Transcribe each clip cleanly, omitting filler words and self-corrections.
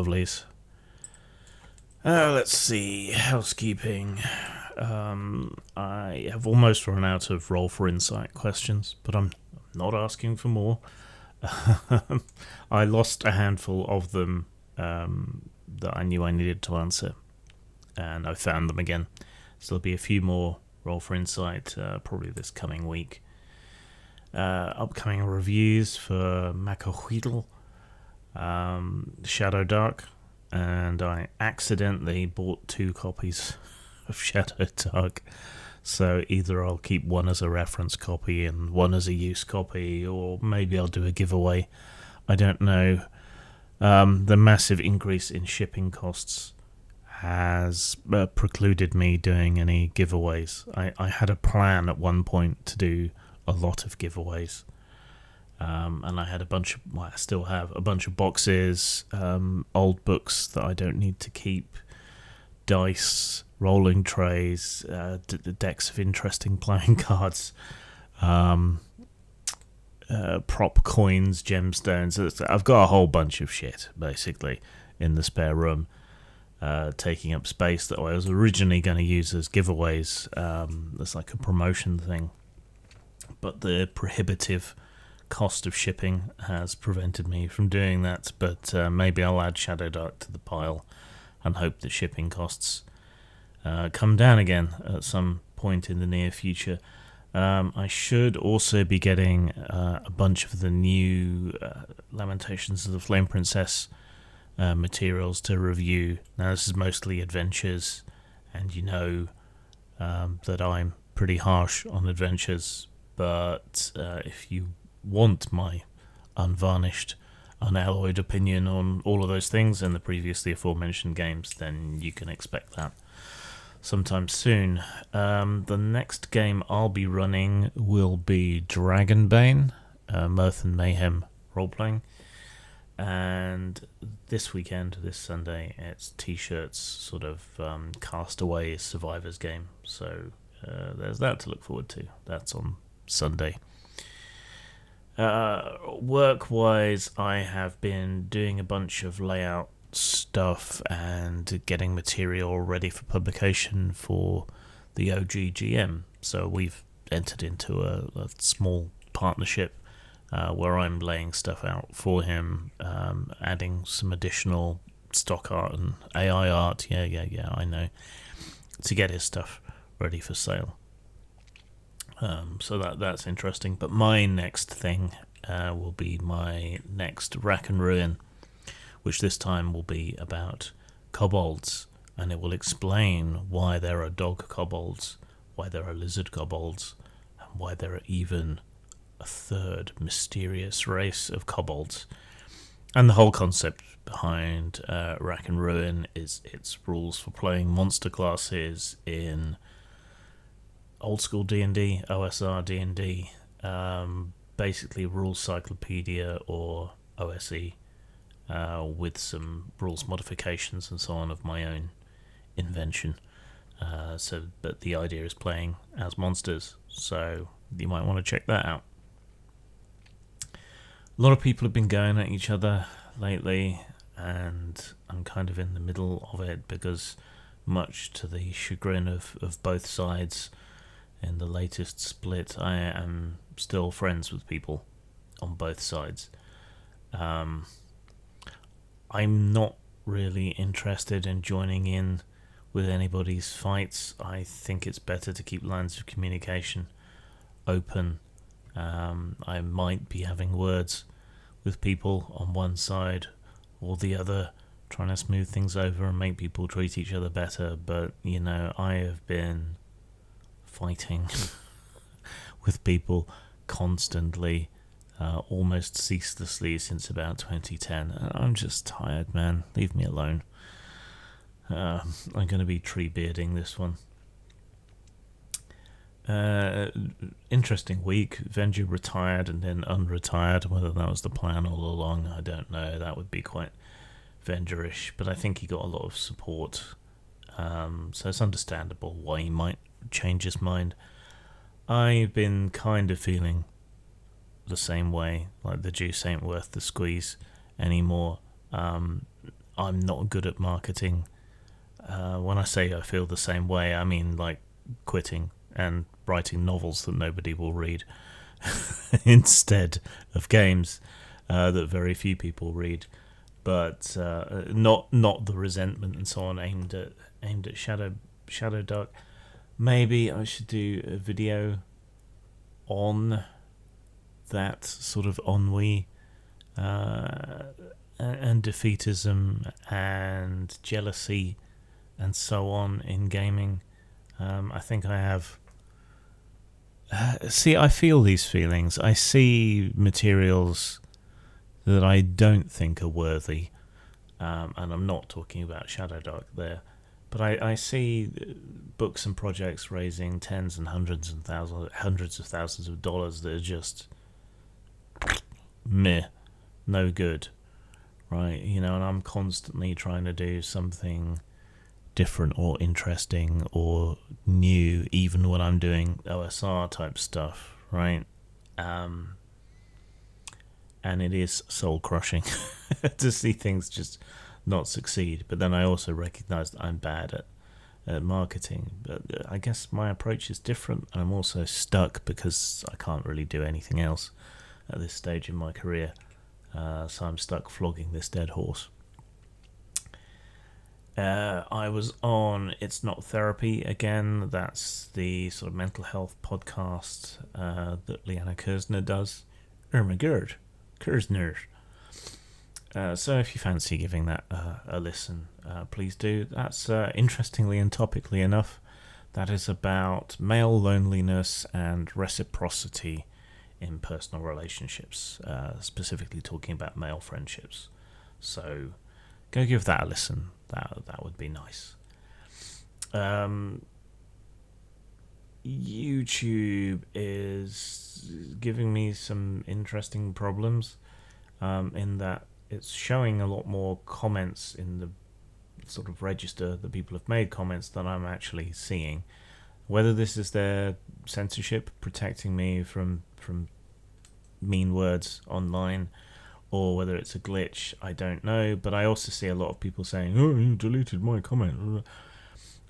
lovelies. Let's see. Housekeeping. I have almost run out of Roll for Insight questions, but I'm not asking for more. I lost a handful of them that I knew I needed to answer, and I found them again. So there'll be a few more Roll for Insight probably this coming week. Upcoming reviews for Macahuitl, Shadow Dark, and I accidentally bought 2 copies of Shadow Dark. So either I'll keep one as a reference copy and one as a use copy, or maybe I'll do a giveaway. I don't know. The massive increase in shipping costs has precluded me doing any giveaways. I had a plan at one point to do a lot of giveaways. And I had I still have a bunch of boxes, old books that I don't need to keep, dice, rolling trays, decks of interesting playing cards, prop coins, gemstones. I've got a whole bunch of shit, basically, in the spare room, taking up space that I was originally going to use as giveaways. That's like a promotion thing. But the prohibitive cost of shipping has prevented me from doing that, but maybe I'll add Shadow Dark to the pile and hope that shipping costs come down again at some point in the near future. I should also be getting a bunch of the new Lamentations of the Flame Princess materials to review. Now this is mostly adventures, and you know that I'm pretty harsh on adventures, but if you want my unvarnished, unalloyed opinion on all of those things in the previously aforementioned games, then you can expect that sometime soon. The next game I'll be running will be Dragonbane, Mirth and Mayhem role-playing, and this weekend, this Sunday, it's T-shirts, sort of Castaway Survivors game, so there's that to look forward to. That's on Sunday. Work-wise, I have been doing a bunch of layout stuff and getting material ready for publication for the OGGM. So we've entered into a small partnership where I'm laying stuff out for him, adding some additional stock art and AI art. Yeah, I know, to get his stuff ready for sale. So that's interesting. But my next thing will be my next Rack and Ruin, which this time will be about kobolds, and it will explain why there are dog kobolds, why there are lizard kobolds, and why there are even a third mysterious race of kobolds. And the whole concept behind Rack and Ruin is its rules for playing monster classes in old school D&D, OSR D&D, basically rules cyclopedia or OSE, with some rules modifications and so on of my own invention. But the idea is playing as monsters, so you might want to check that out. A lot of people have been going at each other lately, and I'm kind of in the middle of it because, much to the chagrin of both sides, in the latest split, I am still friends with people on both sides. I'm not really interested in joining in with anybody's fights. I think it's better to keep lines of communication open. I might be having words with people on one side or the other, trying to smooth things over and make people treat each other better, but I have been fighting with people constantly, almost ceaselessly since about 2010. I'm just tired, man. Leave me alone. I'm going to be tree bearding this one. Interesting week. Venju retired and then unretired. Whether that was the plan all along, I don't know. That would be quite Venjurish, but I think he got a lot of support. So it's understandable why he might change his mind. I've been kind of feeling the same way, like the juice ain't worth the squeeze anymore. I'm not good at marketing. When I say I feel the same way, I mean like quitting and writing novels that nobody will read instead of games that very few people read. But not the resentment and so on aimed at Shadow Dark. Maybe I should do a video on that sort of ennui and defeatism and jealousy and so on in gaming. I think I have. I feel these feelings. I see materials that I don't think are worthy, and I'm not talking about Shadow Dark there. But I see books and projects raising tens and hundreds of thousands of dollars that are just meh, no good, right? And I'm constantly trying to do something different or interesting or new, even when I'm doing OSR type stuff, right? And it is soul crushing to see things just not succeed. But then I also recognize that I'm bad at marketing. But I guess my approach is different. I'm also stuck because I can't really do anything else at this stage in my career. So I'm stuck flogging this dead horse. I was on It's Not Therapy again. That's the sort of mental health podcast that Liana Kersner does. Oh my god, Kersner. So if you fancy giving that a listen, please do. That's interestingly and topically enough, that is about male loneliness and reciprocity in personal relationships, specifically talking about male friendships. So go give that a listen. That would be nice. YouTube is giving me some interesting problems in that it's showing a lot more comments in the sort of register that people have made comments than I'm actually seeing. Whether this is their censorship protecting me from mean words online, or whether it's a glitch, I don't know. But I also see a lot of people saying, "Oh, you deleted my comment."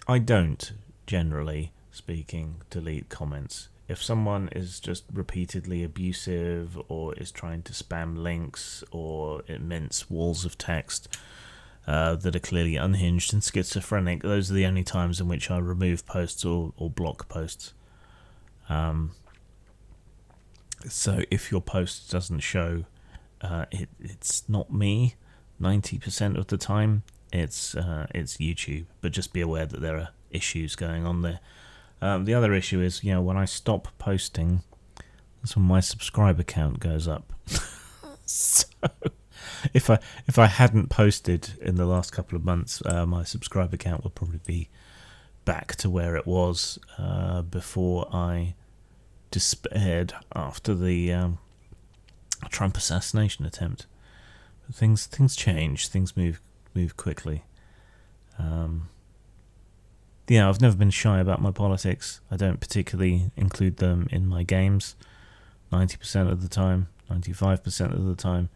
I don't, generally speaking, delete comments. If someone is just repeatedly abusive or is trying to spam links or immense walls of text that are clearly unhinged and schizophrenic, those are the only times in which I remove posts or block posts. So if your post doesn't show, it's not me. 90% of the time, it's YouTube. But just be aware that there are issues going on there. The other issue is, when I stop posting, that's when my subscriber count goes up. So if I hadn't posted in the last couple of months, my subscriber count would probably be back to where it was before I despaired after the Trump assassination attempt. But things change. Things move quickly. I've never been shy about my politics. I don't particularly include them in my games 90% of the time, 95% of the time.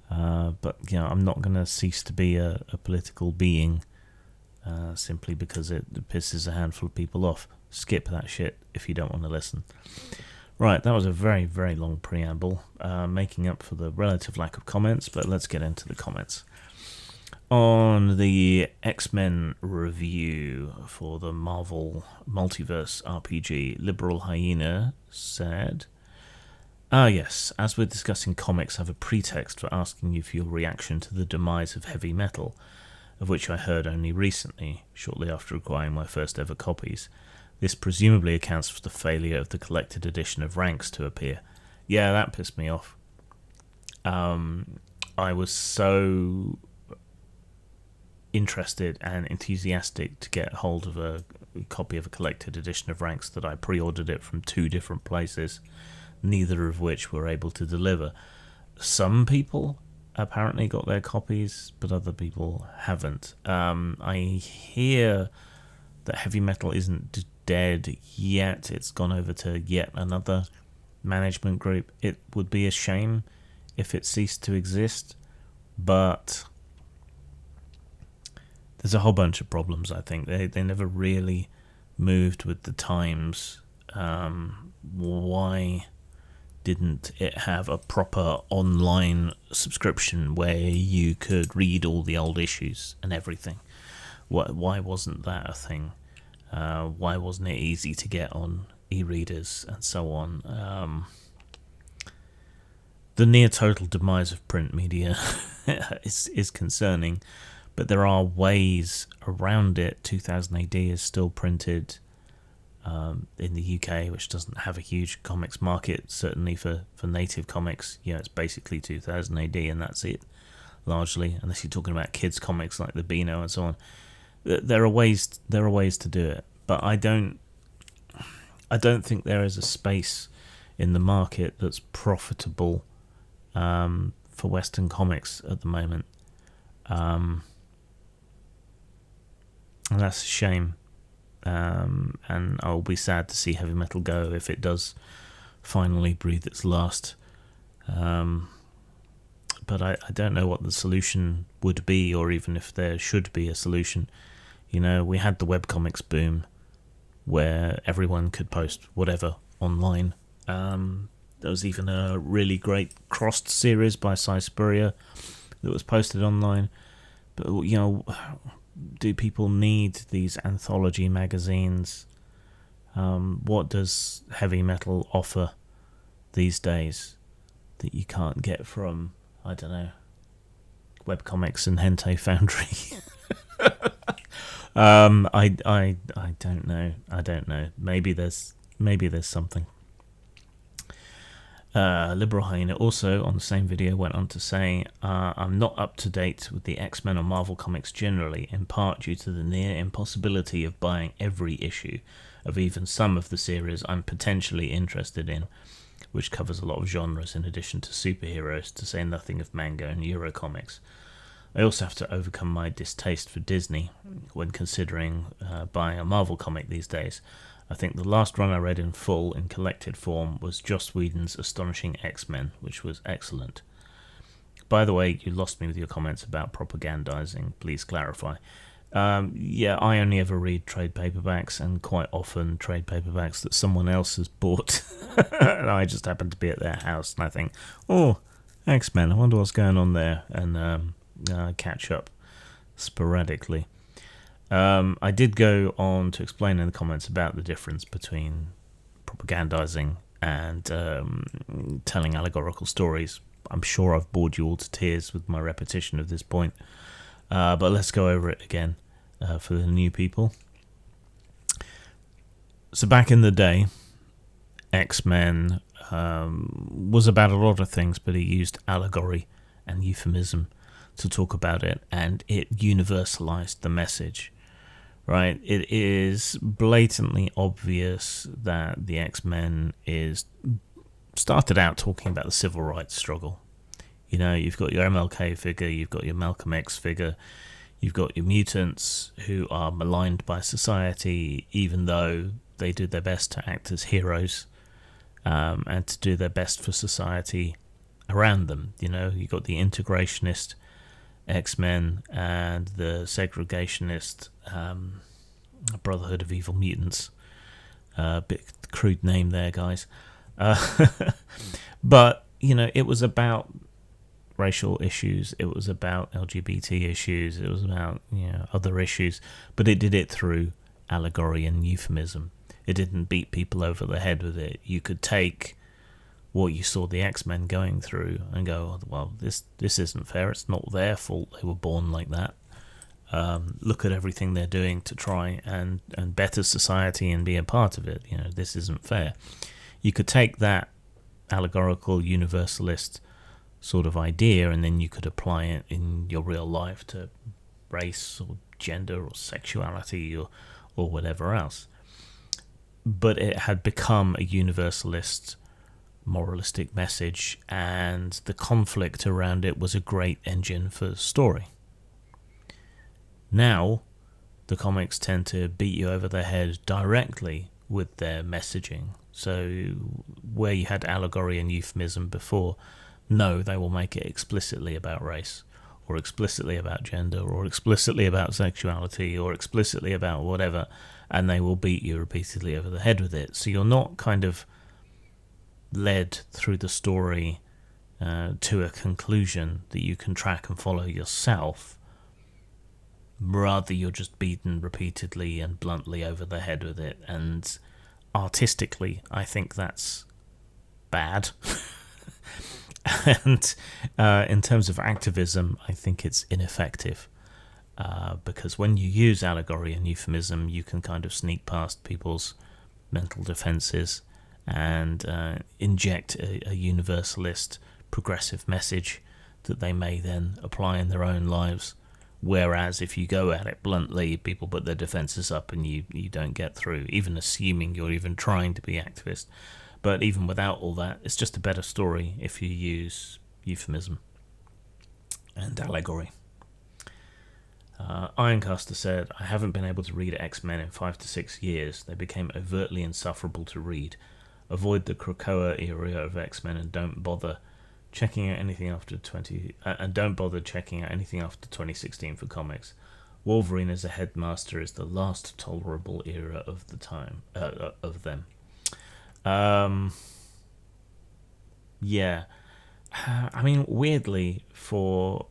But I'm not going to cease to be a political being simply because it pisses a handful of people off. Skip that shit if you don't want to listen. Right, that was a very, very long preamble, making up for the relative lack of comments, but let's get into the comments. On the X-Men review for the Marvel Multiverse RPG, Liberal Hyena said, yes, as we're discussing comics, I have a pretext for asking you for your reaction to the demise of heavy metal, of which I heard only recently, shortly after acquiring my first ever copies. This presumably accounts for the failure of the collected edition of Ranks to appear. Yeah, that pissed me off. I was so interested and enthusiastic to get hold of a copy of a collected edition of Ranks that I pre-ordered it from 2 different places, neither of which were able to deliver. Some people apparently got their copies, but other people haven't. I hear that heavy metal isn't dead yet. It's gone over to yet another management group. It would be a shame if it ceased to exist, but there's a whole bunch of problems. I think they never really moved with the times. Why didn't it have a proper online subscription where you could read all the old issues and everything? Why wasn't that a thing? Why wasn't it easy to get on e-readers and so on? The near total demise of print media is concerning, but there are ways around it. 2000 AD is still printed in the UK, which doesn't have a huge comics market, certainly for native comics. It's basically 2000 AD and that's it, largely, unless you're talking about kids comics like the Beano and so on. There are ways to do it, but I don't think there is a space in the market that's profitable for Western comics at the moment, and that's a shame. And I'll be sad to see heavy metal go if it does finally breathe its last. But I don't know what the solution would be, or even if there should be a solution. We had the webcomics boom where everyone could post whatever online. There was even a really great Crossed series by Cy Spurrier that was posted online. But, do people need these anthology magazines? What does heavy metal offer these days that you can't get from, I don't know, webcomics and Hentai Foundry? I don't know. Maybe there's something. Liberal Hyena also on the same video went on to say, I'm not up to date with the X-Men or Marvel comics generally, in part due to the near impossibility of buying every issue of even some of the series I'm potentially interested in, which covers a lot of genres in addition to superheroes, to say nothing of manga and Euro comics. I also have to overcome my distaste for Disney when considering buying a Marvel comic these days. I think the last run I read in full, in collected form, was Joss Whedon's Astonishing X-Men, which was excellent. By the way, you lost me with your comments about propagandizing. Please clarify. I only ever read trade paperbacks, and quite often trade paperbacks that someone else has bought. And I just happen to be at their house, and I think, oh, X-Men, I wonder what's going on there, and catch up sporadically. I did go on to explain in the comments about the difference between propagandizing and telling allegorical stories. I'm sure I've bored you all to tears with my repetition of this point, but let's go over it again for the new people. So back in the day, X-Men was about a lot of things, but it used allegory and euphemism to talk about it, and it universalized the message. Right, it is blatantly obvious that the X-Men started out talking about the civil rights struggle. You've got your MLK figure, you've got your Malcolm X figure, you've got your mutants who are maligned by society, even though they do their best to act as heroes, and to do their best for society around them. You've got the integrationist X-Men and the segregationist Brotherhood of Evil Mutants. Bit crude name there, guys. But, it was about racial issues, it was about LGBT issues, it was about, other issues, but it did it through allegory and euphemism. It didn't beat people over the head with it. You could take what you saw the X-Men going through and go, well, this isn't fair, it's not their fault they were born like that. Look at everything they're doing to try and better society and be a part of it. This isn't fair. You could take that allegorical universalist sort of idea and then you could apply it in your real life to race or gender or sexuality or whatever else. But it had become a universalist moralistic message, and the conflict around it was a great engine for story. Now, the comics tend to beat you over the head directly with their messaging. So, where you had allegory and euphemism before, no, they will make it explicitly about race. or explicitly about gender, or explicitly about sexuality, or explicitly about whatever, and they will beat you repeatedly over the head with it. So you're not kind of led through the story to a conclusion that you can track and follow yourself. Rather, you're just beaten repeatedly and bluntly over the head with it. And artistically, I think that's bad. And in terms of activism, I think it's ineffective. Because when you use allegory and euphemism, you can kind of sneak past people's mental defences and inject a universalist progressive message that they may then apply in their own lives. Whereas if you go at it bluntly, people put their defences up and you don't get through, even assuming you're even trying to be activist. But even without all that, it's just a better story if you use euphemism and allegory. Ironcaster said, I haven't been able to read X-Men in 5 to 6 years. They became overtly insufferable to read. Avoid the Krakoa era of X-Men and don't bother checking out anything after 2016 for comics. Wolverine as a headmaster is the last tolerable era of the time of them. Yeah. I mean, weirdly, for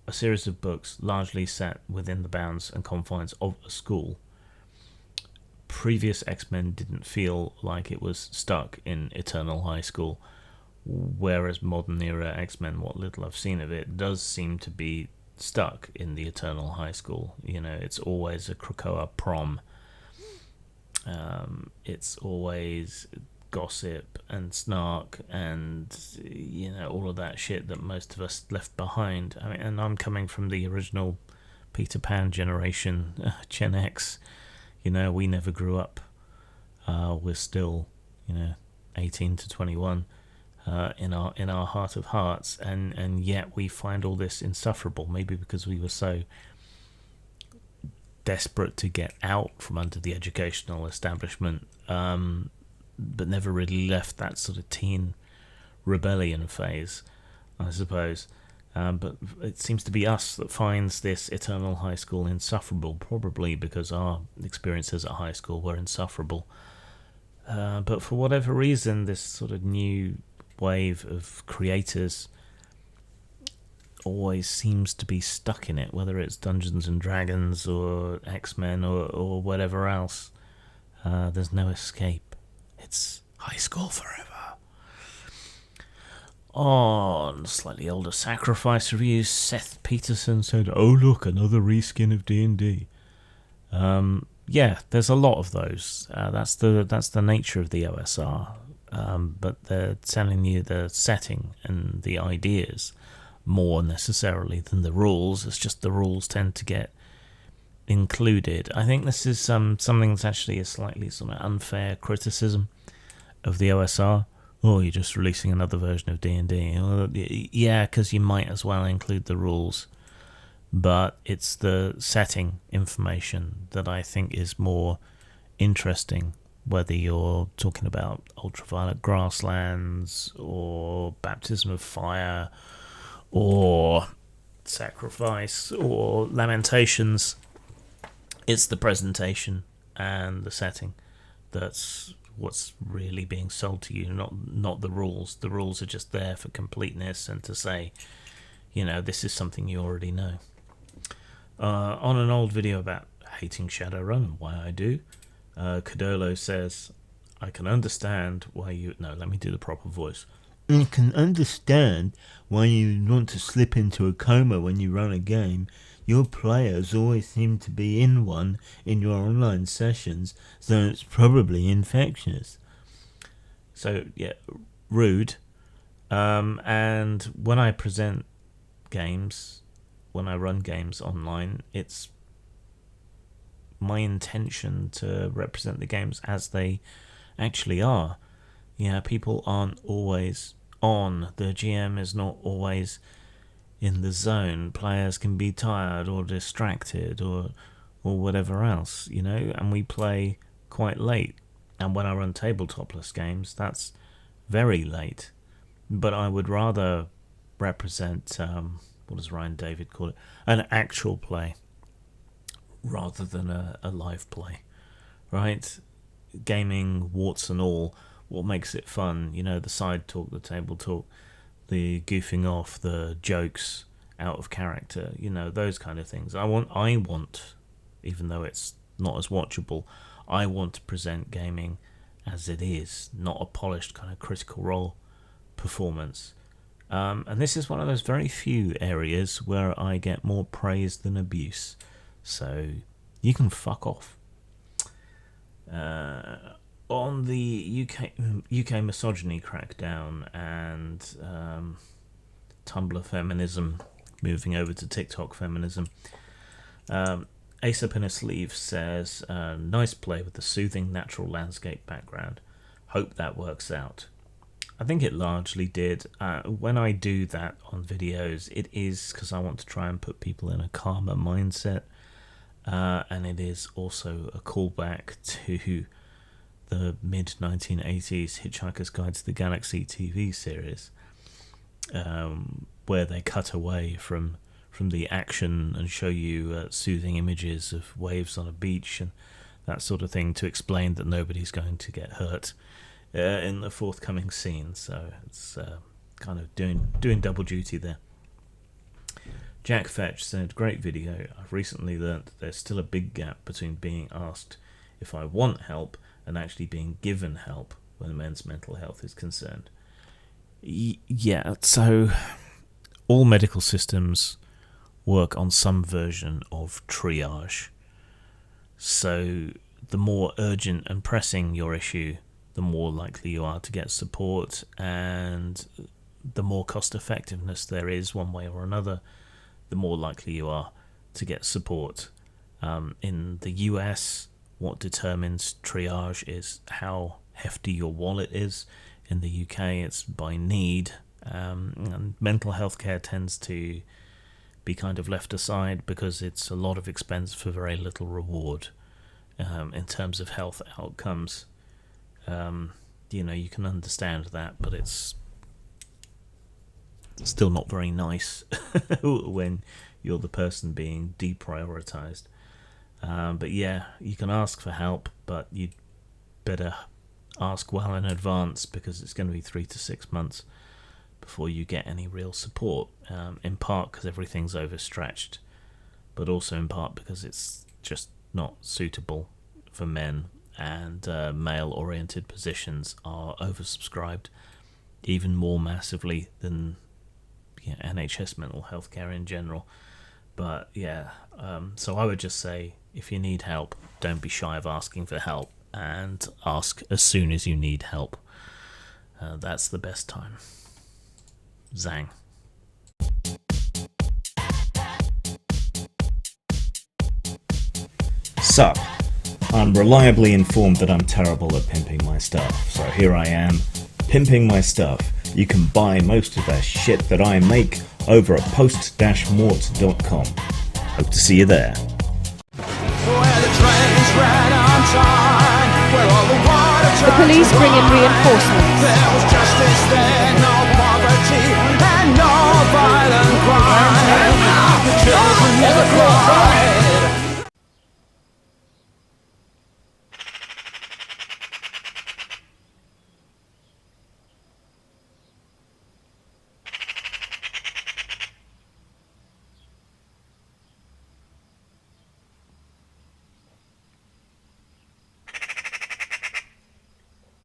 a series of books largely set within the bounds and confines of a school, previous X-Men didn't feel like it was stuck in Eternal High School, whereas modern era X-Men, what little I've seen of it, does seem to be stuck in the Eternal High School. You know, it's always a Krakoa prom. It's always gossip and snark and, you know, all of that shit that most of us left behind. I mean, and I'm coming from the original Peter Pan generation, Gen X. You know, we never grew up. We're still, 18 to 21 in our heart of hearts, and yet we find all this insufferable. Maybe because we were so desperate to get out from under the educational establishment, but never really left that sort of teen rebellion phase, I suppose. But it seems to be us that finds this Eternal High School insufferable, probably because our experiences at high school were insufferable. But for whatever reason, this sort of new wave of creators always seems to be stuck in it, whether it's Dungeons and Dragons or X-Men or whatever else. There's no escape. It's high school forever. On slightly older Sacrifice reviews, Seth Peterson said, "Oh look, another reskin of D&D." Yeah, there's a lot of those. That's the nature of the OSR. But they're telling you the setting and the ideas more necessarily than the rules. It's just the rules tend to get included. I think this is something that's actually a slightly sort of unfair criticism of the OSR. Oh, you're just releasing another version of D&D. Well, yeah, because you might as well include the rules. But it's the setting information that I think is more interesting, whether you're talking about Ultraviolet Grasslands or Baptism of Fire or Sacrifice or Lamentations. It's the presentation and the setting that's what's really being sold to you, not the rules. The rules are just there for completeness and to say, this is something you already know. On an old video about hating Shadowrun and why I do, Kodolo says, I can understand why you... No, let me do the proper voice. I can understand why you want to slip into a coma when you run a game. Your players always seem to be in one in your online sessions, so it's probably infectious. So, yeah, rude. And when I present games, when I run games online, it's my intention to represent the games as they actually are. Yeah, people aren't always on. The GM is not always in the zone. Players can be tired or distracted or whatever else, and we play quite late. And when I run tabletopless games, that's very late. But I would rather represent what does Ryan David call it? An actual play rather than a live play, right? Gaming, warts and all, what makes it fun? You know, the side talk, the table talk, the goofing off, the jokes out of character, you know, those kind of things. I want, even though it's not as watchable, I want to present gaming as it is, not a polished kind of Critical Role performance. And this is one of those very few areas where I get more praise than abuse. So you can fuck off. On the UK misogyny crackdown and Tumblr feminism, moving over to TikTok feminism, Ace Up in a Sleeve says, nice play with the soothing natural landscape background. Hope that works out. I think it largely did. When I do that on videos, it is because I want to try and put people in a calmer mindset. And it is also a callback to the mid-1980s Hitchhiker's Guide to the Galaxy TV series, where they cut away from the action and show you soothing images of waves on a beach and that sort of thing to explain that nobody's going to get hurt in the forthcoming scene. So it's kind of doing double duty there. Jack Fetch said, great video. I've recently learnt that there's still a big gap between being asked if I want help and actually being given help when men's mental health is concerned. Yeah, so all medical systems work on some version of triage. So the more urgent and pressing your issue, the more likely you are to get support, and the more cost effectiveness there is one way or another, the more likely you are to get support. In the US, what determines triage is how hefty your wallet is. In the UK, it's by need. And mental health care tends to be kind of left aside because it's a lot of expense for very little reward in terms of health outcomes. You know, you can understand that, but it's still not very nice when you're the person being deprioritized. But yeah, you can ask for help, but you'd better ask well in advance because it's going to be 3 to 6 months before you get any real support, in part because everything's overstretched, but also in part because it's just not suitable for men, and male-oriented positions are oversubscribed even more massively than NHS mental health care in general. But yeah, so I would just say, if you need help, don't be shy of asking for help, and ask as soon as you need help. That's the best time. Zang. Sup, I'm reliably informed that I'm terrible at pimping my stuff, so here I am, pimping my stuff. You can buy most of the shit that I make over at post-mort.com. Hope to see you there. The police bring in reinforcements. There was justice there, no poverty, and no violent crime. The children never cry.